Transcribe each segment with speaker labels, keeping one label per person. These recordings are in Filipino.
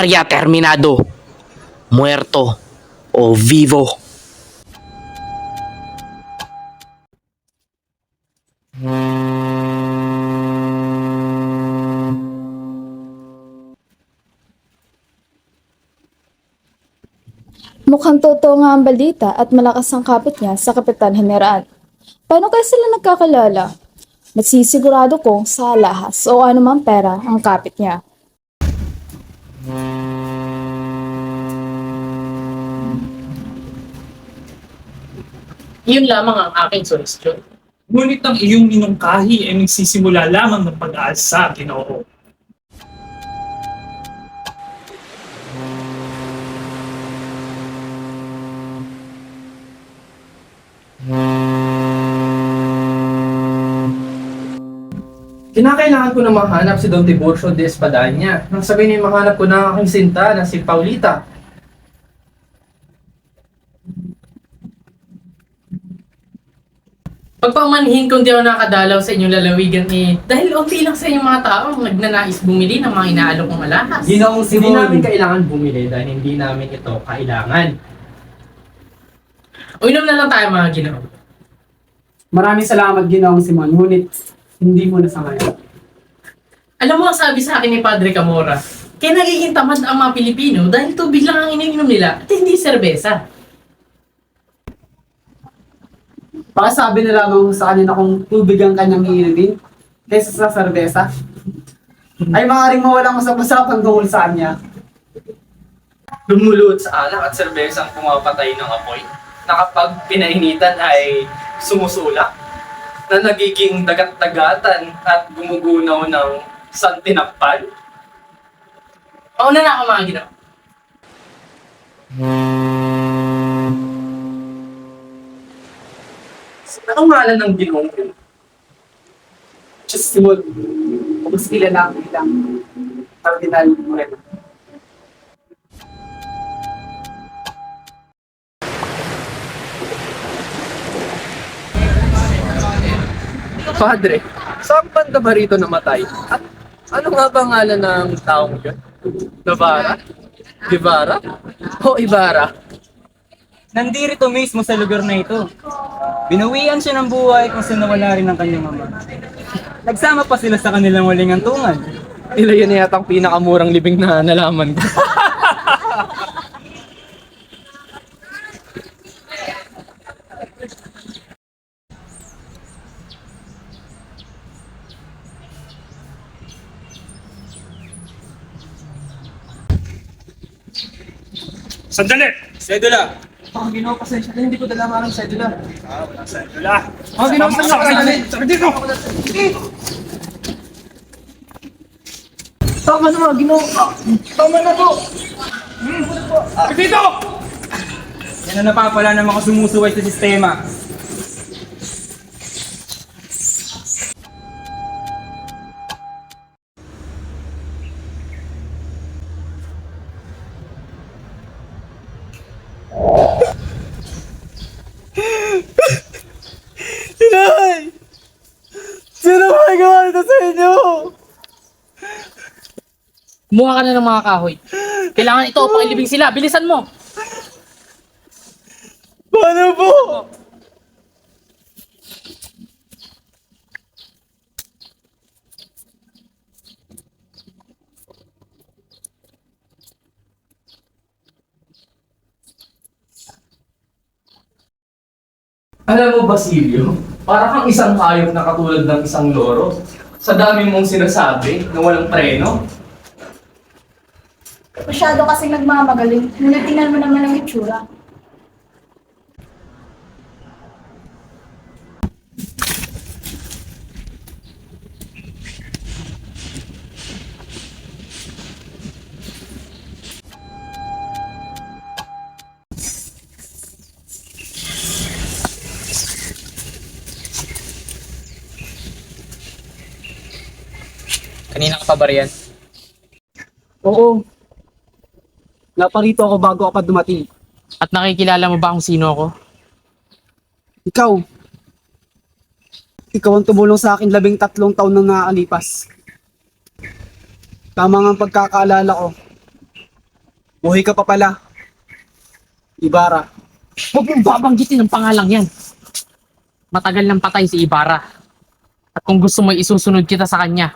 Speaker 1: Área terminado, muerto o vivo.
Speaker 2: Mukhang totoo nga ang balita at malakas ang kapit niya sa Kapitan General. Paano kaya sila nagkakalala? Nagsisigurado kong sa alahas o anumang pera ang kapit niya.
Speaker 3: Iyon lamang ang aking solisyon.
Speaker 4: Ngunit ang iyong minungkahi ay nagsisimula lamang ng pag-aalsa, Ginoo.
Speaker 5: Kinakailangan ko na mahanap si Don Tiburcio de Espadaña. Nang sabihin niya mahanap ko na ang aking sinta na si Paulita.
Speaker 3: Pagpamanhin kung di ako nakadalaw sa inyong lalawigan dahil unti lang sa inyong mga tao ang nagnanais bumili ng mga inaalok ng alahas.
Speaker 5: Ginoong Simon. Hindi namin kailangan bumili dahil hindi namin ito kailangan.
Speaker 3: O inom na lang tayo mga ginoo.
Speaker 6: Maraming salamat, Ginoong Simon, ngunit hindi mo na sa ngayon.
Speaker 3: Alam mo ang sabi sa akin ni Padre Camora, kaya nagiging tamad ang mga Pilipino dahil tubig lang ang iniinom nila at hindi serbesa.
Speaker 6: Baka sabi na lamang sa kanina kung tubig ang kanyang iinimin kaysa sa serbesa, ay maaaring mawalang usap-usapan tungkol sa kanya.
Speaker 5: Lumulot sa alak at serbesa ang pumapatay ng apoy na kapag pinainitan ay sumusulak na nagiging dagat-dagatan at gumugunaw ng santinapal.
Speaker 3: Mauna na ako mga ginoo.
Speaker 5: Anong ngalan ng Ginoong yun?
Speaker 6: Diyos Simon, mas kilala ang bilang Cardinal Moreno.
Speaker 5: Padre, saan banda ba rito namatay? At ano nga ba ngalan ng taong yun? Navarra? Guevara? O Ibarra?
Speaker 7: Nandito mismo sa lugar na ito. Binawian siya ng buhay kung saan nawala rin ang kanyang ama. Nagsama pa sila sa kanilang waling antungan.
Speaker 5: Ila yun na yatang pinakamurang libing na nalaman ko.
Speaker 4: Sandali!
Speaker 7: Sedula!
Speaker 5: Ang Ginoo, pasensya na, hindi ko dala ang sedula.
Speaker 4: Wala sa dula.
Speaker 5: Ang Ginoo, pasensya na.
Speaker 4: Sakit dito!
Speaker 5: Tama na mga Ginoo. Tama na po.
Speaker 4: Sakit dito!
Speaker 7: Yan ang napapala ng mga sumusuway sa sistema.
Speaker 6: Inay! Sino ba nagawa ito sa inyo?
Speaker 3: Kumuha ka na ng mga kahoy. Kailangan ito upang ilibing sila. Bilisan mo!
Speaker 6: Paano po?
Speaker 5: Alam mo, Basilio, para kang isang hayop na katulad ng isang loro. Sa dami mong sinasabi na walang preno.
Speaker 2: Masyado kasing nagmamagaling, ngunit tingnan mo naman ang itsura.
Speaker 3: Kanina ka pa ba riyan?
Speaker 6: Oo. Naparito ako bago ako pa dumating.
Speaker 3: At nakikilala mo ba kung sino ako?
Speaker 6: Ikaw. Ikaw ang tumulong sa akin 13 taon nang nakakalipas. Tama nga ang pagkakaalala ko. Buhay ka pa pala. Ibarra.
Speaker 3: Huwag mong babanggitin ang pangalang yan. Matagal nang patay si Ibarra. At kung gusto mo isusunod kita sa kanya,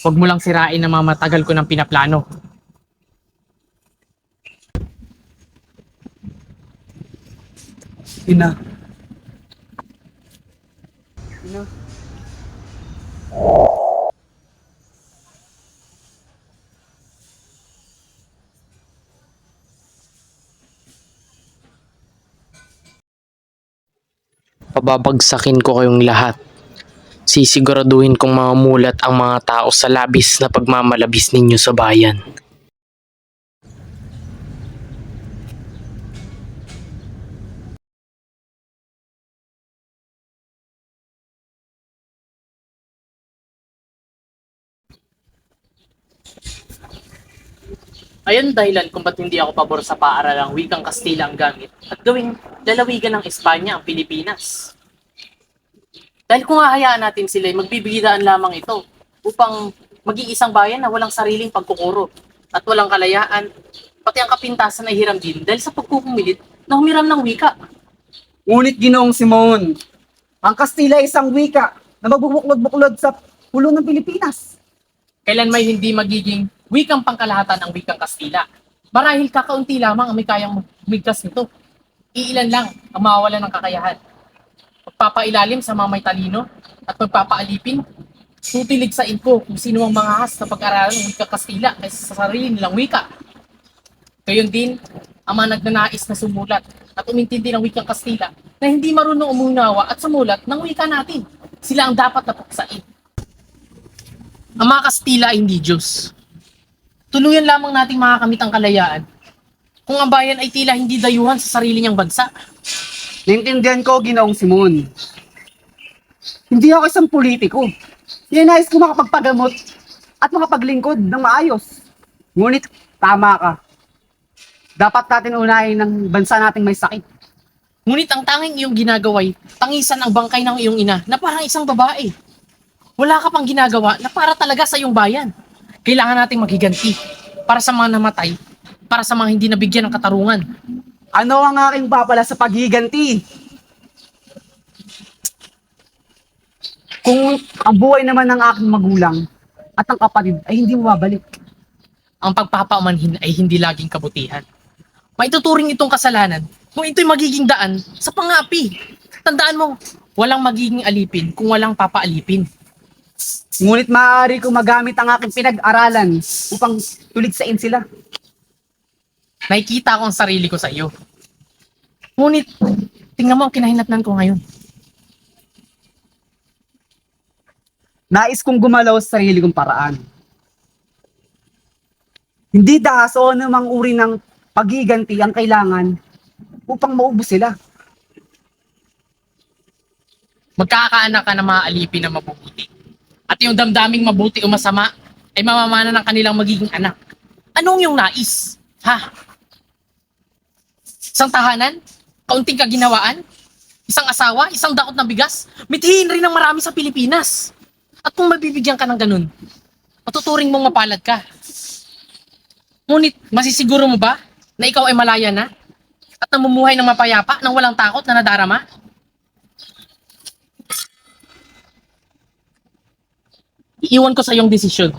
Speaker 3: huwag mo lang sirain ang mga matagal ko ng pinaplano.
Speaker 6: Ina.
Speaker 1: Pababagsakin ko kayong lahat. Sisiguraduhin kong mamulat ang mga tao sa labis na pagmamalabis ninyo sa bayan.
Speaker 3: Ayan dahilan kung ba't hindi ako pabor sa paaralang wikang Kastila ang gamit at gawing lalawigan ng Espanya ang Pilipinas. Dahil kung hahayaan natin sila, magbibigidaan lamang ito upang maging isang bayan na walang sariling pagkukuro at walang kalayaan, pati ang kapintasan ay hiram din dahil sa pagkukumilit na humiram ng wika.
Speaker 6: Ngunit Ginoong Simon, ang Kastila ay isang wika na magbubuklod-buklod sa pulo ng Pilipinas.
Speaker 3: Kailan may hindi magiging wikang pangkalahatan ang wikang Kastila? Marahil kakaunti lamang ang may kayang umigkas nito. Iilan lang ang mawawalan ng kakayahan. Magpapailalim sa mga may talino at magpapaalipin. Tutiligsain ko kung sino ang mga has na pag-aralan ng wikang Kastila kaysa sa sarili nilang wika. Gayon din, ang mga nagnanais na sumulat at umintindi ng wikang Kastila na hindi marunong umunawa at sumulat ng wika natin. Sila ang dapat napuksain. Ang mga Kastila ay hindi Diyos. Tuluyan lamang nating makakamit ang kalayaan kung ang bayan ay tila hindi dayuhan sa sarili niyang bansa.
Speaker 6: Naintindihan ko, Ginoong Simon. Hindi ako isang politiko. Nais ko makapagpagamot at makapaglingkod ng maayos. Ngunit, tama ka. Dapat natin unahin ng bansa nating may sakit.
Speaker 3: Ngunit ang tanging iyong ginagaway, tangisan ang bangkay ng iyong ina na parang isang babae. Wala ka pang ginagawa na para talaga sa iyong bayan. Kailangan nating maghiganti para sa mga namatay, para sa mga hindi nabigyan ng katarungan.
Speaker 6: Ano ang aking papala sa paghiganti? Kung ang buhay naman ng aking magulang at ang kapatid ay hindi mababalik.
Speaker 3: Ang pagpapaumanhin ay hindi laging kabutihan. Maituturing itong kasalanan kung ito'y magiging daan sa pangapi. Tandaan mo, walang magiging alipin kung walang papaalipin.
Speaker 6: Ngunit maaari kong magamit ang aking pinag-aralan upang tuligsain sila.
Speaker 3: Nakikita ko ang sarili ko sa iyo. Ngunit, tingnan mo ang kinahinatnan ko ngayon.
Speaker 6: Nais kong gumalaw sa sarili kong paraan. Hindi dahas o anumang uri ng paghiganti ang kailangan upang maubos sila.
Speaker 3: Magkakaanak ka ng mga alipin na mabubuti. At yung damdaming mabuti o masama ay mamamana ng kanilang magiging anak. Anong yung nais? Ha? Isang tahanan? Kaunting kaginawaan? Isang asawa? Isang daot ng bigas? Mithiin rin ng marami sa Pilipinas. At kung mabibigyan ka ng ganun, matuturing mong mapalad ka. Ngunit, masisiguro mo ba na ikaw ay malaya na? At namumuhay ng mapayapa nang walang takot na nadarama? Iiwan ko sa iyong desisyon.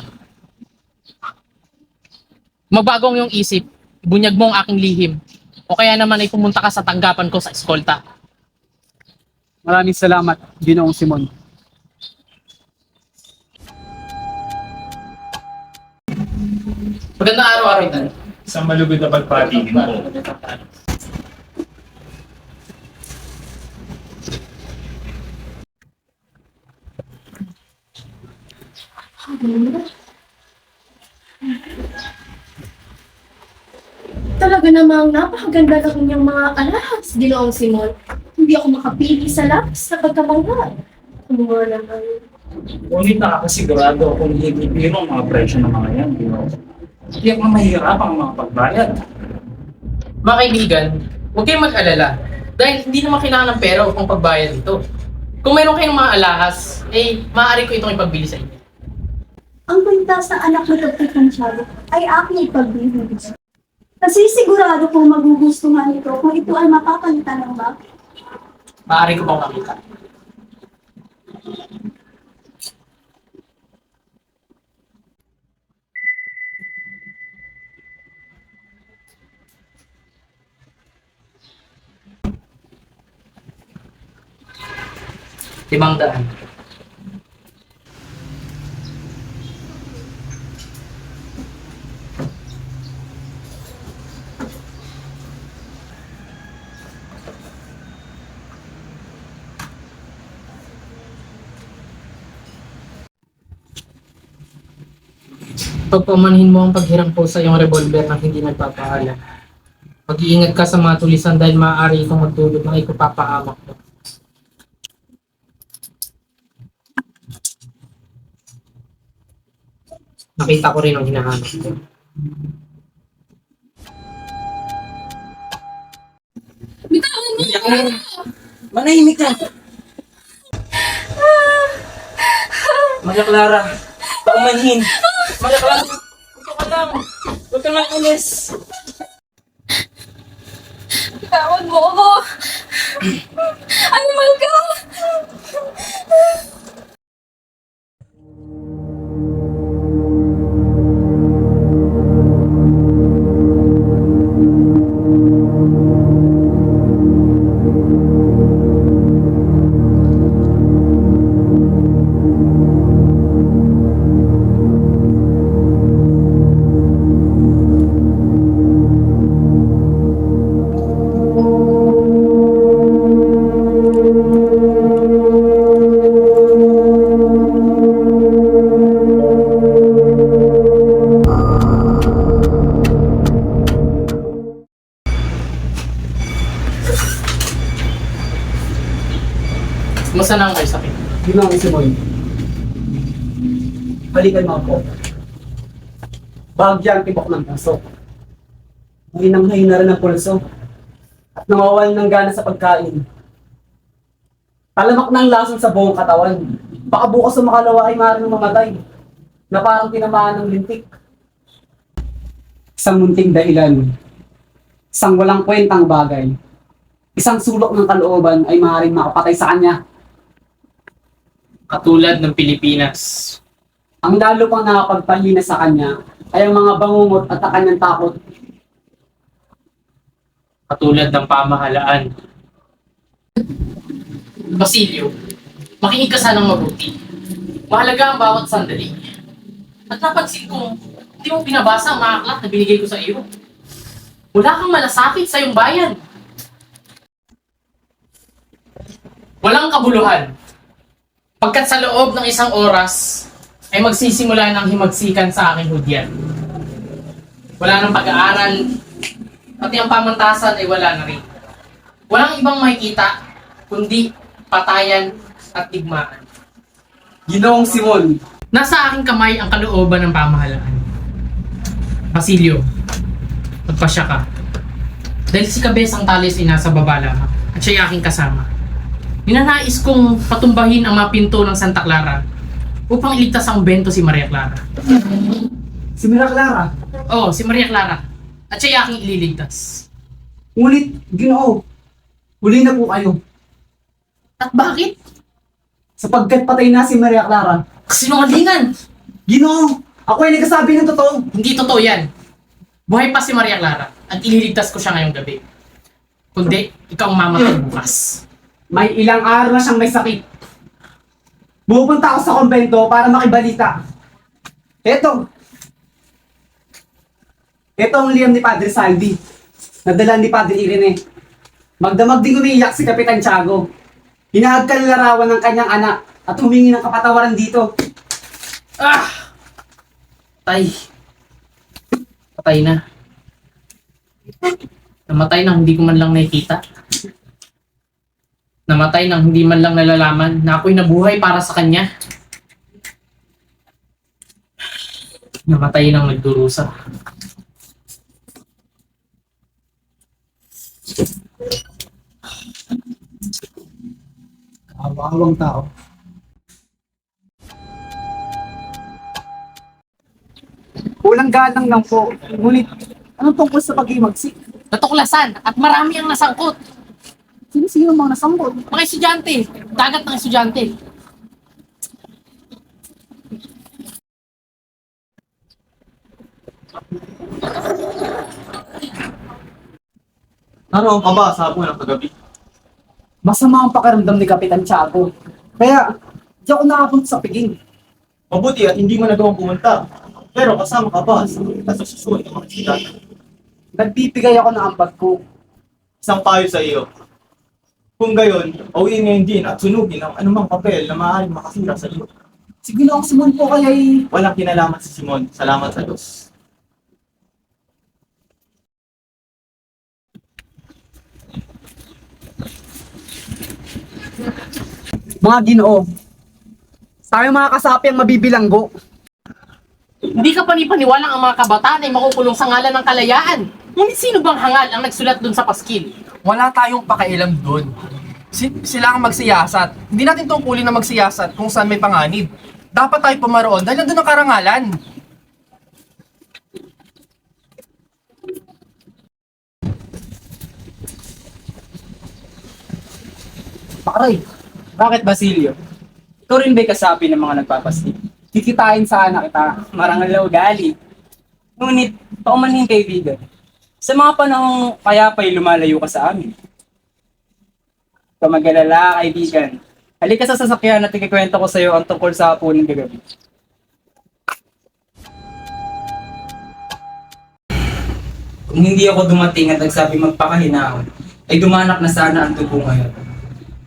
Speaker 3: Magbago ang iyong isip, bunyag mo ang aking lihim, o kaya naman ay pumunta ka sa tanggapan ko sa eskolta.
Speaker 6: Maraming salamat, Ginoong Simon.
Speaker 3: Magandang araw, Aritan.
Speaker 4: Isang malugod na pagpatingin po.
Speaker 8: Talaga namang napakaganda ng inyong mga alahas, Ginoong Simon. Hindi ako makapili sa labis na pagkamangha. Ano nga naman.
Speaker 4: Ngunit nakakasigurado kung hindi biro ang mga presyo ng mga yan. Hindi ako mahirap ang mga pagbayad.
Speaker 3: Mga kaibigan, huwag kayong mag-alala dahil hindi naman kailangan ng pera upang pagbayad dito. Kung mayroon kayong mga alahas, maaari ko itong ipagbili sa inyo.
Speaker 8: Ang kwenta sa anak na Dr. Santiago ay aking ipagbibigay. Nasisigurado kong magugustuhan ito kung ito ay mapapalitan ng bag.
Speaker 3: Maaari ko bang makita? ₱500. Pagpamanhin mo ang paghiram ko sa iyong revolver nang hindi nagpapaalam. Mag-iingat ka sa mga tulisan dahil maaari itong magdulot ng ikapapahamak mo. Nakita ko rin ang hinahanap ko.
Speaker 7: Manahimik ka! Maria Clara, paumanhin! Maria Clara, ito ka lang! Huwag ka nang alis!
Speaker 2: Tawad mo ako! Animal ka!
Speaker 3: Kumusta na ang may sakit?
Speaker 6: Ginoong Simon. Balikan mo ako. Bagyang tibok ng puso. Hinang-hina na rin ang pulso. At nawawalan ng gana sa pagkain. Talamak ng lason sa buong katawan. Baka bukas sa makalawa ay maaaring mamatay. Na parang tinamaan ng lintik. Isang munting dahilan. Isang walang kwentang bagay. Isang sulok ng kalooban ay maaaring makapatay sa kanya.
Speaker 3: Katulad ng Pilipinas.
Speaker 6: Ang lalo pang nakapagpahina sa kanya ay ang mga bangungot at ang kanyang takot.
Speaker 3: Katulad ng pamahalaan. Basilio, makinig ka sanang mabuti. Mahalaga ang bawat sandali. At napansin ko, hindi mo pinabasa ang mga aklat na binigay ko sa iyo. Wala kang malasakit sa iyong bayan. Walang kabuluhan. Pagkat sa loob ng isang oras, ay magsisimula ng himagsikan sa aking hudyan. Wala nang pag-aaral, pati ang pamantasan ay wala na rin. Walang ibang makikita, kundi patayan at digmaan.
Speaker 6: Ginoong Simon,
Speaker 3: Nasa aking kamay ang kalooban ng pamahalaan. Basilio, magpasya ka. Dahil si Kabesang Tales ay nasa baba lamang at siya'y aking kasama. Ninanais kong patumbahin ang mga pinto ng Santa Clara upang iligtas ang bento si Maria Clara.
Speaker 6: si Maria Clara.
Speaker 3: Oo, si Maria Clara. At siya'y aking ililigtas.
Speaker 6: Ngunit, Ginoo, huli na po kayo.
Speaker 3: At bakit?
Speaker 6: Sapagkat patay na si Maria Clara.
Speaker 3: Kasinungalingan!
Speaker 6: Ginoo, ako ay nagsasabi ng totoo.
Speaker 3: Hindi totoo yan. Buhay pa si Maria Clara at ililigtas ko siya ngayong gabi. Kundi, ikaw ang mamatay bukas.
Speaker 6: May ilang araw na siyang may sakit. Pupunta ako sa kumbento para makibalita. Eto. Ito ang liyam ni Padre Salvi. Nadala ni Padre Irene. Magdamag ding umiiyak si Kapitan Tiago. Hinahagkan ng larawan ng kanyang anak at humingi ng kapatawaran dito.
Speaker 3: Ah! Patay. Patay na. Namatay nang hindi ko man lang nakikita. Namatay nang hindi man lang nalalaman na ako'y nabuhay para sa kanya. Namatay nang nagdurusa.
Speaker 6: Awang tao. Kulang galang lang po. Ngunit Anong tungkol sa pag-imagsik?
Speaker 3: Natuklasan at marami ang nasangkot.
Speaker 6: Sino-sino ang mga nasangkot?
Speaker 3: Mga estudyante, dagat ng estudyante.
Speaker 5: Naroon ka ba sa hapon ng kagabi?
Speaker 6: Masama ang pakiramdam ni Kapitan Tiago. Kaya, di ako nakapunta sa piging.
Speaker 5: Mabuti at hindi mo nagawang pumunta. Pero kasama ka ba sa susunod ng mga sila?
Speaker 6: Nagbibigay ako ng ambag ko.
Speaker 5: Isang payo sa iyo. Kung gayon, awin ngayon din at sunugin ang anumang papel na maaaring makasira sa iyo.
Speaker 6: Si Ginoong Simon po kaya'y
Speaker 5: Walang kinalaman si Simon. Salamat sa Diyos.
Speaker 6: mga Ginoo. Tayo mga kasapi ang mabibilanggo.
Speaker 3: Hindi ka panipaniwalang ang mga kabataan ay makukulong sa ngalan ng kalayaan. Ngunit sino bang hangal ang nagsulat dun sa paskil?
Speaker 9: Wala tayong pakialam doon. Sila ang magsiyasat. Hindi natin tungkulin na magsiyasat kung saan may panganib. Dapat tayo pumaroon dahil nandun ang karangalan.
Speaker 6: Paray,
Speaker 7: Bakit, Basilio? Ikaw rin ba'y kasapi ng mga nagpapastig?
Speaker 6: kikitain sana kita.
Speaker 7: Marangal na ugali. Ngunit, paumanhin kaibigan. Sa mga panahong kaya pa'y lumalayo ka sa amin. Ikaw mag-alala, kaibigan. Halika sa sasakyan at ikikwento ko sa iyo ang tungkol sa hapon ng gagabi. Kung hindi ako dumating at nagsabi magpakahinahon, ay dumanak na sana ang tubo ngayon.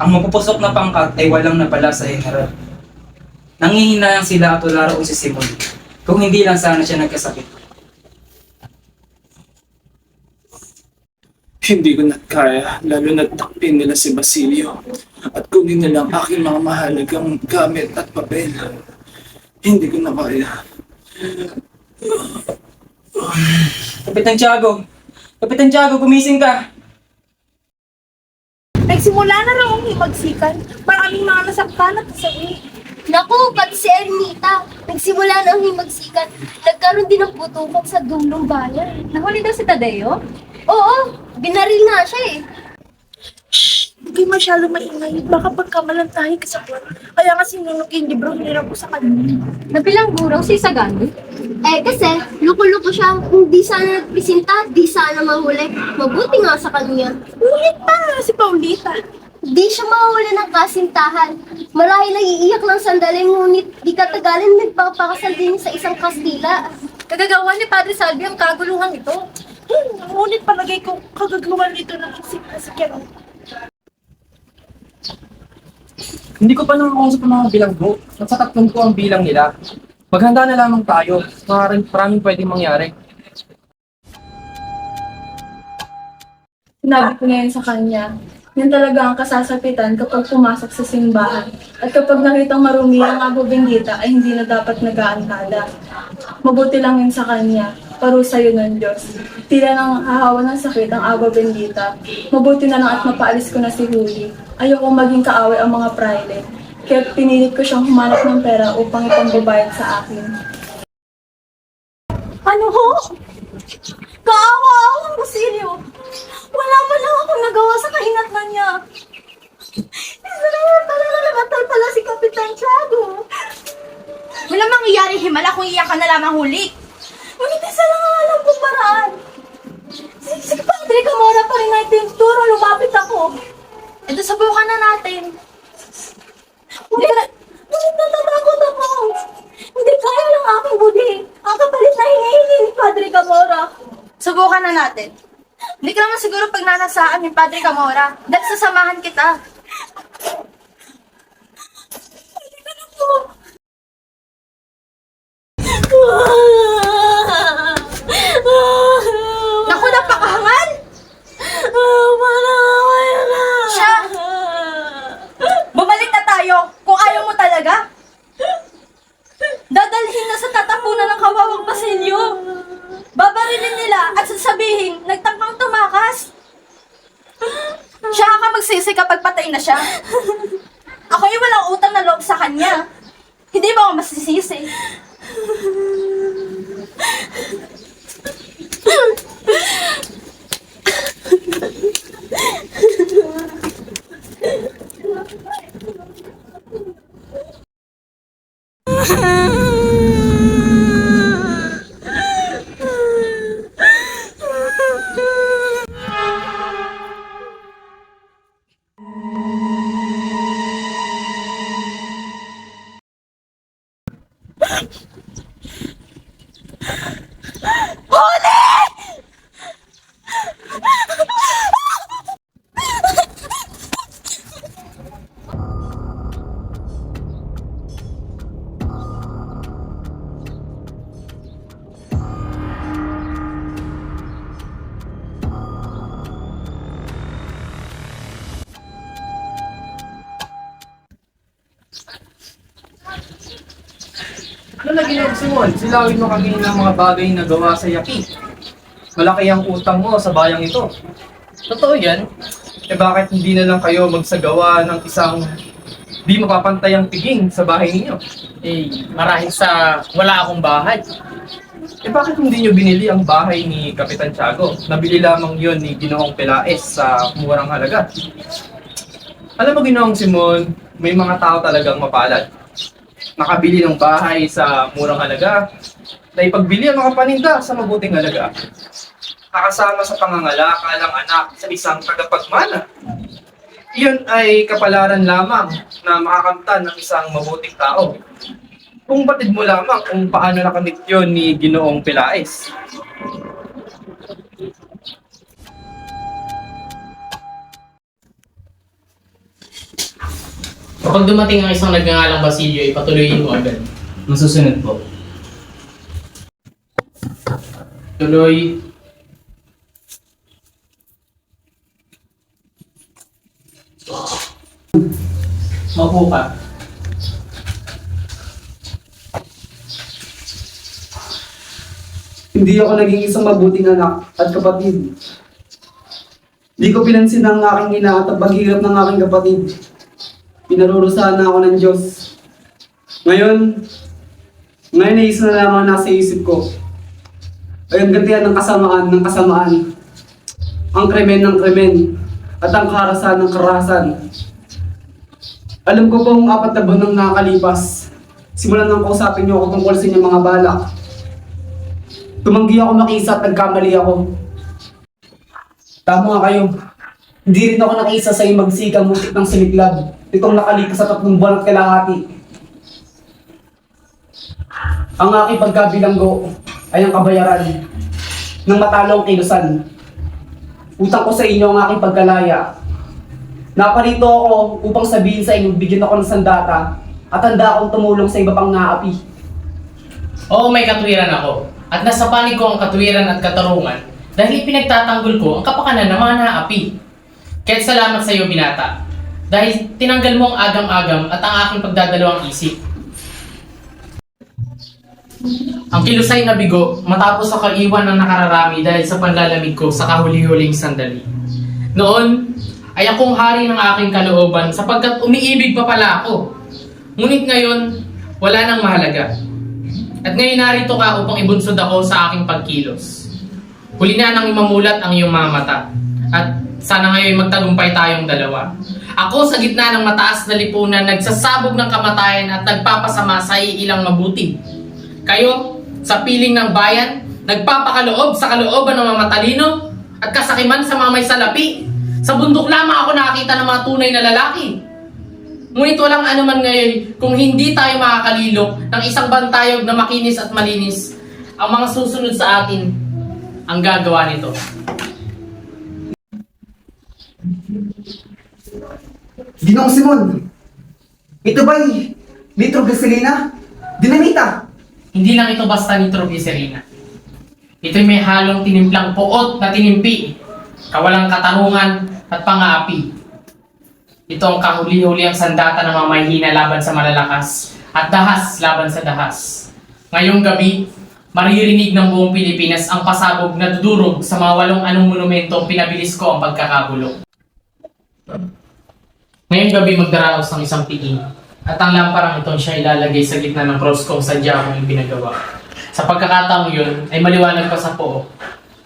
Speaker 7: Ang mapupusok na pangkat ay walang napala sa general. Nangihinayang sila at wala raw si Simon. Kung hindi lang sana siya nagkasakit.
Speaker 10: Hindi ko na kaya, lalo na takpin nila si Basilio at kunin nila ang aking mga mahalagang gamit at papel. Hindi ko na kaya.
Speaker 7: Kapitan Tiago, gumising ka!
Speaker 8: Nagsimula na raw ang himagsikan. Maraming mga nasaktan at nasawi. Naku, pati si Ernita. Nagsimula na ang himagsikan. Nagkaroon din ng putukan sa dulong bayan. Nahuli daw si Tadeo? Oo, binaril nga siya eh.
Speaker 11: Huwag kayo masyado maingay. Baka pagkamalan tayo kasapuan. Kaya nga sinunog yung libro nila po sa kanila.
Speaker 8: Nabilanggo raw si Sagani? Kasi, luko-luko siya. Kung di sana nagpresenta, di sana mahuli. Mabuti nga sa kanya.
Speaker 11: Ngunit pa nga si Paulita.
Speaker 8: Di siya mahuli ng kasintahan. Marahil naiiyak ng sandali, ngunit di katagalan nagpapakasal din sa isang Kastila.
Speaker 11: Kagagawa ni Padre Salvi ang kaguluhan ito. Ngunit palagay ko kagagawan nito ng isip na si Kero.
Speaker 9: Hindi ko pa nakakausap ang mga bilanggo. Nasa tatlong ko ang bilang nila. Maghanda na lamang tayo. Maraming pwedeng mangyari.
Speaker 2: Sinabi ko ngayon sa kanya, yan talaga ang kasasapitan kapag pumasok sa simbahan. At kapag nakitang marumi ang Abo Bendita ay hindi na dapat nag-aantada. Mabuti lang yun sa kanya, parusa yun ng Diyos. Tila nang hahawa ng sakit ang Abo Bendita. Mabuti na lang at mapaalis ko na si Huli. Ayokong maging kaaway ang mga praile. Kaya pinilit ko siyang humanap ng pera upang ipangbabayad sa akin.
Speaker 11: Ano ho? Kaawa akong Basilio. Wala man lang akong nagawa sa kahinatnan niya. Isalamat pala nalagatal pala si Kapitan Tiago.
Speaker 8: Wala mangyayari himala kung iyak ka na lamang huli.
Speaker 11: Ngunit isa lang ang alam kong paraan. Si Padre Camora pa rin ay tinturo, lumapit ako.
Speaker 8: Ito, subukan na natin.
Speaker 11: Ngunit natatakot ako. Hindi kaya ng aking budi. Ang kapalit na hinihingi ni Padre Camora.
Speaker 8: Subukan na natin. Hindi ka naman siguro pagnanasaan ni Padre Camora. Dahil sasamahan kita. Naku, napakahangal! Siya! Bumalik na tayo kung ayaw mo talaga. Dadalhin na sa tatapunan ng kawawang Basilio. Babarilin nila at sasabihin, nagtangkang tumakas. Siya ka magsisi kapag patay na siya. Ako'y walang utang na loob sa kanya. Hindi ba ako masisisi?
Speaker 9: Ano na ginawa si Mon? Silawin mo kami ng mga bagay na gawa sa Yaki. Malaki ang utang mo sa bayang ito. Totoo yan. Eh bakit hindi na lang kayo magsagawa ng isang di mapapantayang piging sa bahay ninyo?
Speaker 3: Eh, marahil sa wala akong bahay.
Speaker 9: Eh bakit hindi nyo binili ang bahay ni Kapitan Tiago? Nabili lamang yon ni Ginoong Pelaez sa murang halaga. Alam mo Ginoong Simon, may mga tao talagang mapalad. Nakabili ng bahay sa murang halaga, na ipagbili ang mga paninda sa mabuting halaga. Nakasama sa pangangalalang anak sa isang tagapagmana. Iyon ay kapalaran lamang na makakamtan ng isang mabuting tao. Kung batid mo lamang kung paano nakamit yun ni Ginoong Pelaez.
Speaker 3: Kapag dumating ang isang nagngangalang Basilio, ipatuloyin mo agad.
Speaker 7: Masusunod po.
Speaker 3: Tuloy. Maupo ka.
Speaker 6: Hindi ako naging isang mabuting anak at kapatid. Hindi ko pinansin ang aking ina at ang paghirap ng aking kapatid. Pinarurusahan na ako ng Diyos. Ngayon ay isa na lamang nasa isip ko. Ay ang gantihan ng kasamaan. Ang krimen ng krimen at ang karahasan ng karahasan. Alam ko pong 4 na buwan nang nakakalipas. Simulan nang kausapin niyo ako tungkol sa inyong mga balak. Tumanggi ako makisa at nagkamali ako. Tama nga kayo. Hindi rin ako nakiisa sa iyong magsikang mutik ng simiklab. Itong nakalipas sa 3 buwan at kalahati. Ang aking pagkabilanggo ay ang kabayaran ng matalong kilusan. Utang ko sa inyo ang aking pagkalaya. Naparito ako upang sabihin sa inyo, bigyan ako ng sandata at handa akong tumulong sa iba pang naapi.
Speaker 3: Oo, may katwiran ako. At nasa panig ko ang katwiran at katarungan dahil pinagtatanggol ko ang kapakanan ng mga naapi. Kaya't salamat sa iyo, binata. Dahil tinanggal mo ang agam-agam at ang aking pagdadalawang isip. Ang kilusay na bigo matapos ako iwan ng nakararami dahil sa panlalamig ko sa kahuli-huling sandali. Noon ay akong hari ng aking kalooban sapagkat umiibig pa pala ako. Ngunit ngayon, wala nang mahalaga. At ngayon narito ka upang ibunsod ako sa aking pagkilos. Huli na nang imamulat ang iyong mga mata. At sana ngayon magtagumpay tayong dalawa. Ako sa gitna ng mataas na lipunan, nagsasabog ng kamatayan at nagpapasama sa ilang mabuti. Kayo, sa piling ng bayan, nagpapakaloob sa kalooban ng mga matalino at kasakiman sa mga may salapi. Sa bundok lamang ako nakakita ng mga tunay na lalaki. Ngunit walang anuman ngayon kung hindi tayo makakalilok ng isang bantayog na makinis at malinis. Ang mga susunod sa atin ang gagawa nito.
Speaker 6: Ginoong Simon, ito ba'y nitroglicerina? Dinamita?
Speaker 3: Hindi lang ito basta nitroglycerina. Ito'y may halong tinimplang puot na tinimpi, kawalang katarungan at pang-aapi. Ito ang kahuli-huli ang sandata ng mga mahihina laban sa malalakas at dahas laban sa dahas. Ngayong gabi, maririnig ng buong Pilipinas ang pasabog na dudurog sa mga 8 anong monumento ang pinabilis ko ang pagkakagulo. Ngayong gabi magdaraos ng isang piging at ang lamparang ito siya ilalagay sa gitna ng cross kung sadya akong ipinagawa. Sa pagkakataong yun ay maliwanag pa sa pook.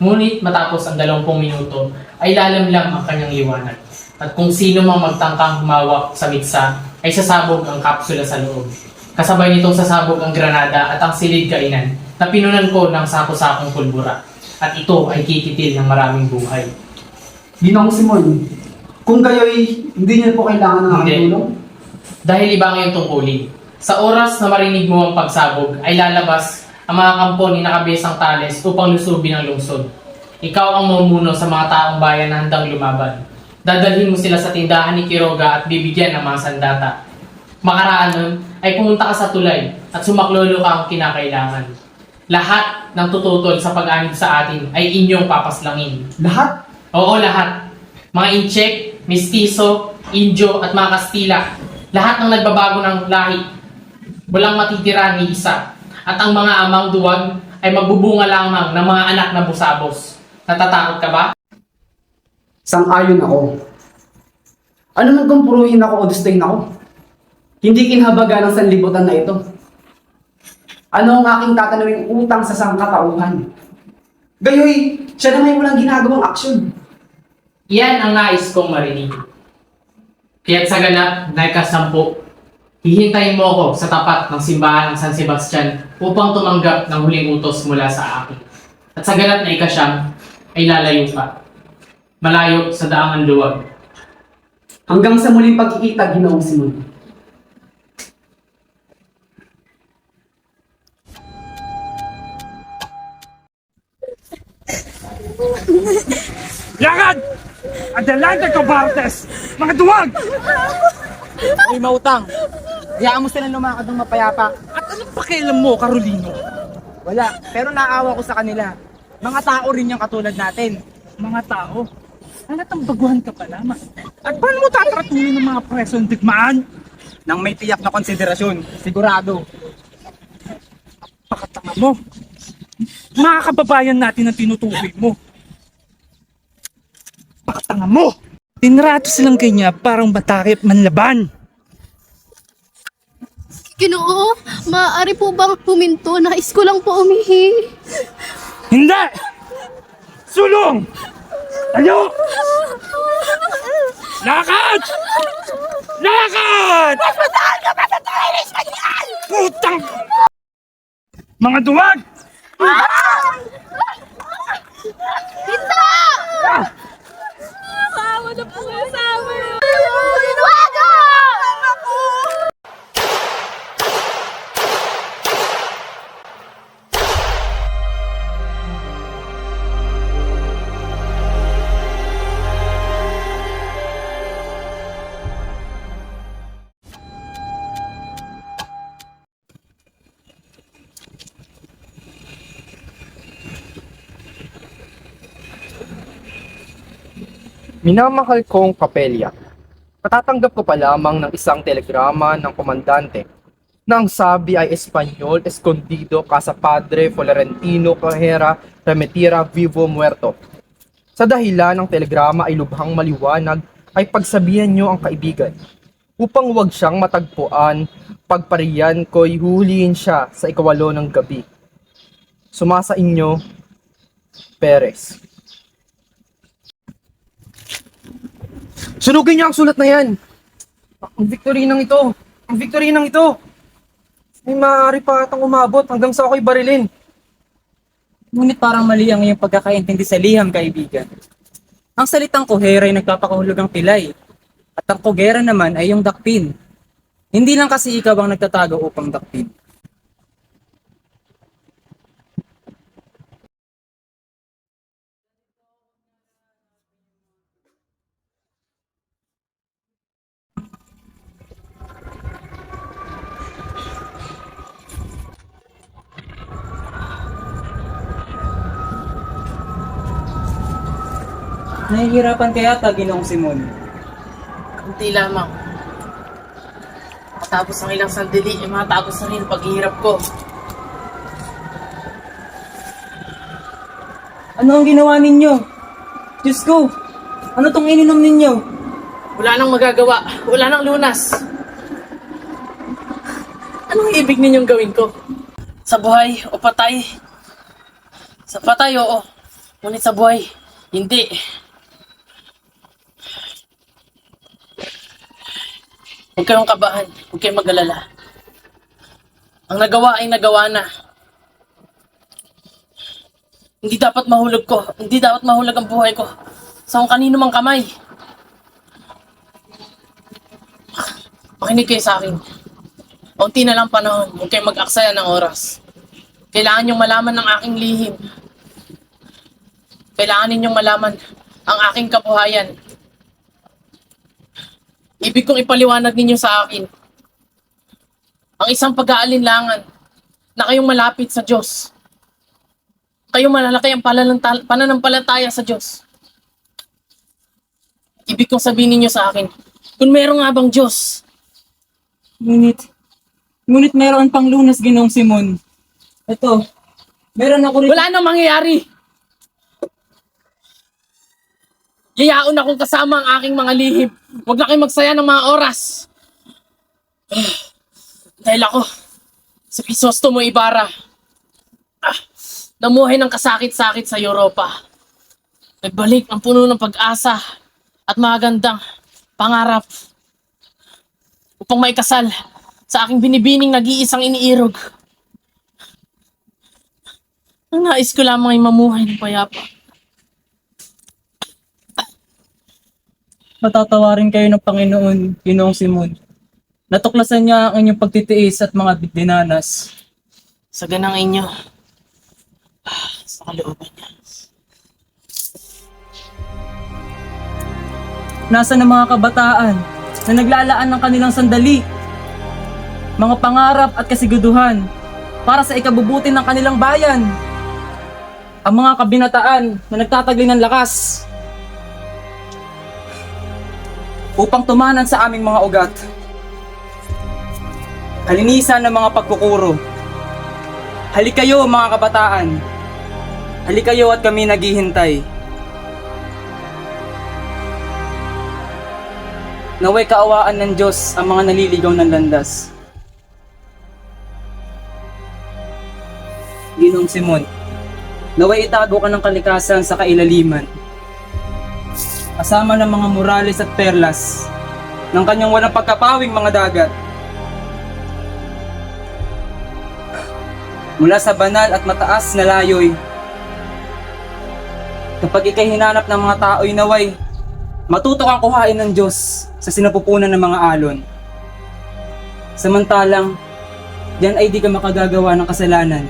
Speaker 3: Ngunit matapos ang 20 minuto ay lalamlam ang kanyang liwanag. At kung sino mang magtangkang humawak sa mitsa ay sasabog ang kapsula sa loob. Kasabay nitong sasabog ang granada at ang silid kainan na pinunan ko ng sako-sakong pulbura. At ito ay kikitil ng maraming buhay.
Speaker 6: Ginoong Simon, kung kayo'y hindi niyo po kailangan ng aking
Speaker 3: Hindi.
Speaker 6: tulong,
Speaker 3: Dahil iba ngayong tungkulin. Sa oras na marinig mo ang pagsabog ay lalabas ang mga kampo ni Nakabesang Tales upang lusubin ang lungsod. Ikaw ang mamumuno sa mga taong bayan na handang lumaban. Dadalhin mo sila sa tindahan ni Quiroga at bibigyan ng mga sandata. Makaraan nun ay pumunta ka sa tulay at sumaklolo ka ang kinakailangan. Lahat ng tututol sa pag-anib sa atin ay inyong papaslangin.
Speaker 6: lahat?
Speaker 3: Oo, lahat. Mga Inchek, Mestizo, Indio at mga Kastila. Lahat ng nagbabago ng lahi. Walang matitira ni isa. At ang mga amang duwag ay magbubunga lamang ng mga anak na busabos. Natatakot ka ba?
Speaker 6: Sang-ayon ako. Ano man kung puruhin ako o gustuin ako? Hindi kinhabaga ng sanlibutan na ito. Ano ang aking tatanawing utang sa sangkatauhan? Gayoy, siya na may walang ginagawang aksyon.
Speaker 3: Iyan ang nais kong marinig. Kaya't sa ganap na ika-10, hihintayin mo ako sa tapat ng simbahan ng San Sebastian upang tumanggap ng huling utos mula sa akin. At sa ganap na ika-9 ay lalayo ka. Malayo sa daangan luwag.
Speaker 6: Hanggang sa muling pagkikita, Ginoong Simon.
Speaker 4: Lakad! Adelante, Cobartes! Mga duwag!
Speaker 7: Ay, mautang. Hayaan mo silang lumakad ng mapayapa.
Speaker 4: At anong pakialam mo, Carolino?
Speaker 7: Wala, pero naawa ko sa kanila. Mga tao rin yung katulad natin.
Speaker 4: Mga tao? Halatang baguhan ka pa lamang. At paano mo tatratuloy ng mga presong digmaan?
Speaker 7: Nang may tiyak na konsiderasyon, sigurado.
Speaker 4: Pakatanga mo. Mga kababayan natin ang tinutukoy mo. Pakatanga mo! Tinrato silang kanya parang batakip manlaban.
Speaker 12: Ginoo, maaari po bang huminto? Nais ko lang po umihi.
Speaker 4: Hindi! Sulong! Tayo! Lakad! Lakad! Masmatahan ka ba sa trailis kanyan? Putang! Mga duwag!
Speaker 12: Hinta! Maawa na po kayo sa amin. Wago!
Speaker 9: Minamahal kong Kapelya, patatanggap ko pa lamang ng isang telegrama ng komandante na ang sabi ay Espanyol Escondido Casa Padre Florentino Carrera Remetira Vivo Muerto. Sa dahilan ng telegrama ay lubhang maliwanag ay pagsabihan nyo ang kaibigan upang huwag siyang matagpuan, pagpariyan ko'y huhulihin siya sa 8 ng gabi. Sumasa inyo, Perez. Sunugin niyo ang sulat na yan. Ang Victorinang ito. Ang Victorinang ito. May maaari pa atang umabot hanggang sa ako'y barilin.
Speaker 7: Ngunit parang mali ang iyong pagkakaintindi sa liham, kaibigan. Ang salitang kohera ay nagpapakahulog ang pilay. At ang kogera naman ay yung dakpin. Hindi lang kasi ikaw ang nagtatago upang dakpin. Nahihirapan kaya ta, Ginoong Simon?
Speaker 3: Kunti lamang. Matapos ng ilang sandali, ay matapos na rin paghihirap ko.
Speaker 7: Ano ang ginawa ninyo? Diyos ko, ano tong ininom ninyo?
Speaker 3: Wala nang magagawa. Wala nang lunas. Anong ibig ninyong gawin ko? Sa buhay o patay? Sa patay, oo. Ngunit sa buhay, hindi. Huwag kayong kabahan, huwag kayong mag-alala. Ang nagawa ay nagawa na. Hindi dapat mahulog ang buhay ko sa kung kanino mang kamay. Makinig kayo sa akin. Kaunti na lang panahon, huwag kayong mag-aksaya ng oras. Kailangan niyong malaman ang aking lihim. Kailangan ninyong malaman ang aking kabuhayan. Ibig kong ipaliwanag ninyo sa akin ang isang pag-aalinlangan na kayong malapit sa Diyos. Kayong malalaki ang pananampalataya sa Diyos. Ibig kong sabihin ninyo sa akin, kung meron nga bang Diyos,
Speaker 7: Ngunit meron pang lunas, Ginoong Simon. Ito, meron ako rin...
Speaker 3: wala nang mangyayari. Yayaon akong kasama ang aking mga lihim. Huwag na kayong magsaya ng mga oras. Dahil ako, si Crisostomo Ibarra, namuhay ng kasakit-sakit sa Europa. Nagbalik ang puno ng pag-asa at magandang pangarap upang maikasal sa aking binibining nag-iisang iniirog. Ang nais ko lamang ay mamuhay ng payapa.
Speaker 7: Patatawarin kayo ng Panginoon, Ginoong Simon. Natuklasan niya ang inyong pagtitiis at mga dinanas.
Speaker 3: Sa ganang inyo, sa kalooban niya.
Speaker 7: Nasaan ang mga kabataan na naglalaan ng kanilang sandali, mga pangarap at kasiguduhan para sa ikabubuti ng kanilang bayan? Ang mga kabinataan na nagtatagli ng lakas upang tumanan sa aming mga ugat. Kalinisan ng mga pagkukuro. Halikayo mga kabataan. Halikayo at kami naghihintay. Naway kaawaan ng Diyos ang mga naliligaw ng landas. Ginoong Simon, naway itago ka ng kalikasan sa kailaliman, kasama ng mga murales at perlas ng kanyang walang pagkapawing mga dagat. Mula sa banal at mataas na layoy, kapag ikay hinanap ng mga tao'y naway, matuto kang kuhain ng Diyos sa sinapupunan ng mga alon. Samantalang, diyan ay di ka makagagawa ng kasalanan.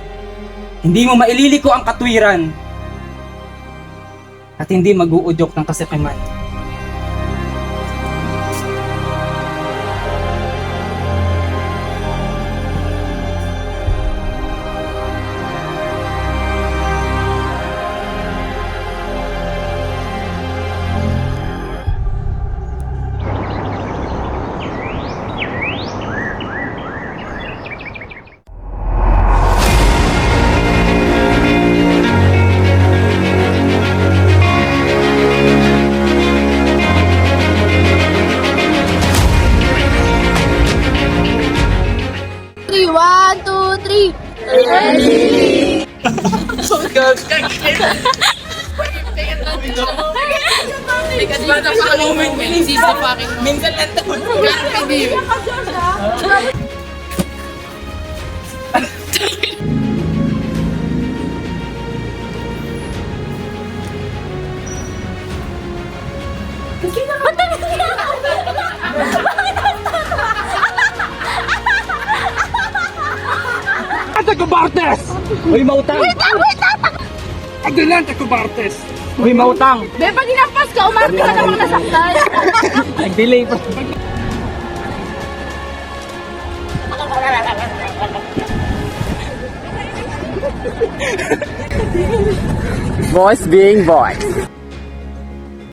Speaker 7: Hindi mo maililiko ang katwiran at hindi mag-uudyok ng kasikiman.
Speaker 12: Three, 1, 2, 3.
Speaker 3: Minsan lang ito.
Speaker 7: Uy, mautang!
Speaker 10: Adelante, Cobartes!
Speaker 7: Uy, mautang!
Speaker 11: Be, pag hinampas ka, umarka ka namang nasaktan.
Speaker 7: Nag-delay pa. Boys being boys.